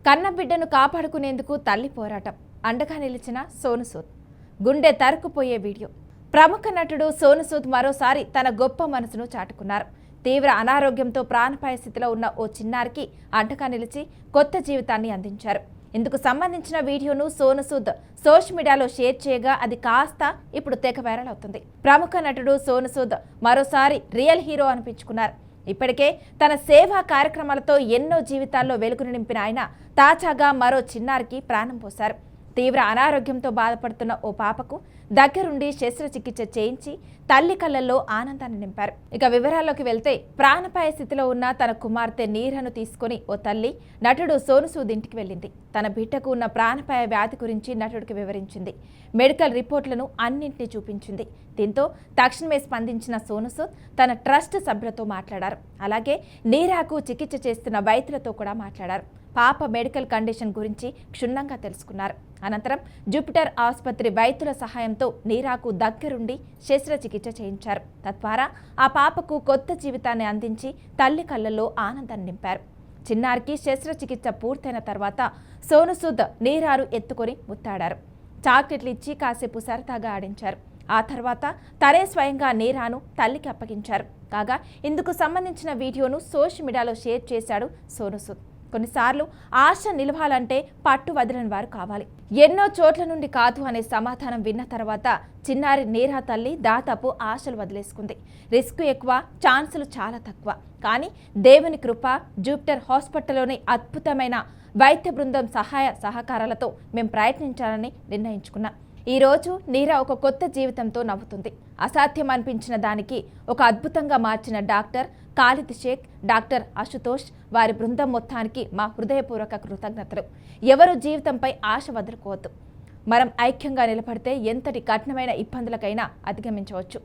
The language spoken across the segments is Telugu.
కన్నబిడ్డను కాపాడుకునేందుకు తల్లి పోరాటం అండగా నిలిచిన సోను సూద్ గుండె తరుక్కుపోయే వీడియో. ప్రముఖ నటుడు సోను సూద్ మరోసారి తన గొప్ప మనసును చాటుకున్నారు. తీవ్ర అనారోగ్యంతో ప్రాణాపాయ స్థితిలో ఉన్న ఓ చిన్నారికి అండగా నిలిచి కొత్త జీవితాన్ని అందించారు. ఇందుకు సంబంధించిన వీడియోను సోను సూద్ సోషల్ మీడియాలో షేర్ చేయగా అది కాస్త ఇప్పుడు తెగ వైరల్ అవుతుంది. ప్రముఖ నటుడు సోను సూద్ మరోసారి రియల్ హీరో అనిపించుకున్నారు. ఇప్పటికే తన సేవా కార్యక్రమాలతో ఎన్నో జీవితాల్లో వెలుగును నింపిన ఆయన తాజాగా మరో చిన్నారికి ప్రాణం పోశారు. తీవ్ర అనారోగ్యంతో బాధపడుతున్న ఓ పాపకు దగ్గరుండి శస్త్రచికిత్స చేయించి తల్లి కళ్ళల్లో ఆనందాన్ని నింపారు. ఇక వివరాల్లోకి వెళ్తే ప్రాణాపాయ స్థితిలో ఉన్న తన కుమార్తె నీరను తీసుకుని ఓ తల్లి నటుడు సోను సూద్ ఇంటికి వెళ్ళింది. తన బిడ్డకు ఉన్న ప్రాణాపాయ వ్యాధి గురించి నటుడికి వివరించింది. మెడికల్ రిపోర్టులను అన్నింటినీ చూపించింది. దీంతో తక్షణమే స్పందించిన సోను సూద్ తన ట్రస్ట్ సభ్యులతో మాట్లాడారు. అలాగే నీరాకు చికిత్స చేస్తున్న వైద్యులతో కూడా మాట్లాడారు. పాప మెడికల్ కండిషన్ గురించి క్షుణ్ణంగా తెలుసుకున్నారు. అనంతరం జూపిటర్ ఆసుపత్రి వైద్యుల సహాయంతో నీరాకు దగ్గరుండి శస్త్రచికిత్స చేయించారు. తద్వారా ఆ పాపకు కొత్త జీవితాన్ని అందించి తల్లి కళ్ళల్లో ఆనందాన్ని నింపారు. చిన్నారికి శస్త్రచికిత్స పూర్తయిన తర్వాత సోను సూద్ నీరారు ఎత్తుకొని ముత్తాడారు. చాక్లెట్లు ఇచ్చి కాసేపు సరదాగా ఆడించారు. ఆ తర్వాత తనే స్వయంగా నీరాను తల్లికి అప్పగించారు. కాగా ఇందుకు సంబంధించిన వీడియోను సోషల్ మీడియాలో షేర్ చేశాడు సోను సూద్. కొన్నిసార్లు ఆశ నిలవాలంటే పట్టు వదిలిన వారు కావాలి. ఎన్నో చోట్ల నుండి కాదు అనే సమాధానం విన్న తర్వాత చిన్నారి నీరా తల్లి దాదాపు ఆశలు వదిలేసుకుంది. రిస్క్ ఎక్కువ, ఛాన్సులు చాలా తక్కువ. కానీ దేవుని కృప, జూపిటర్ హాస్పిటల్లోని అద్భుతమైన వైద్య బృందం సహాయ సహకారాలతో మేము ప్రయత్నించాలని నిర్ణయించుకున్నాం. ఈ రోజు నీరా ఒక కొత్త జీవితంతో నవ్వుతుంది. అసాధ్యం అనిపించిన దానికి ఒక అద్భుతంగా మార్చిన డాక్టర్ ఖాలిద్ షేక్, డాక్టర్ అశుతోష్, వారి బృందం మొత్తానికి మా హృదయపూర్వక కృతజ్ఞతలు. ఎవరు జీవితంపై ఆశ వదులుకోవద్దు. మనం ఐక్యంగా నిలబడితే ఎంతటి కఠినమైన ఇబ్బందులకైనా అధిగమించవచ్చు.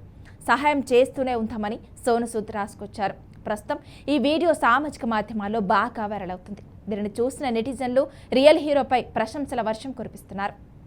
సహాయం చేస్తూనే ఉంటామని సోను సూద్ రాసుకొచ్చారు. ప్రస్తుతం ఈ వీడియో సామాజిక మాధ్యమాల్లో బాగా వైరల్ అవుతుంది. దీనిని చూసిన నెటిజన్లు రియల్ హీరోపై ప్రశంసల వర్షం కురిపిస్తున్నారు.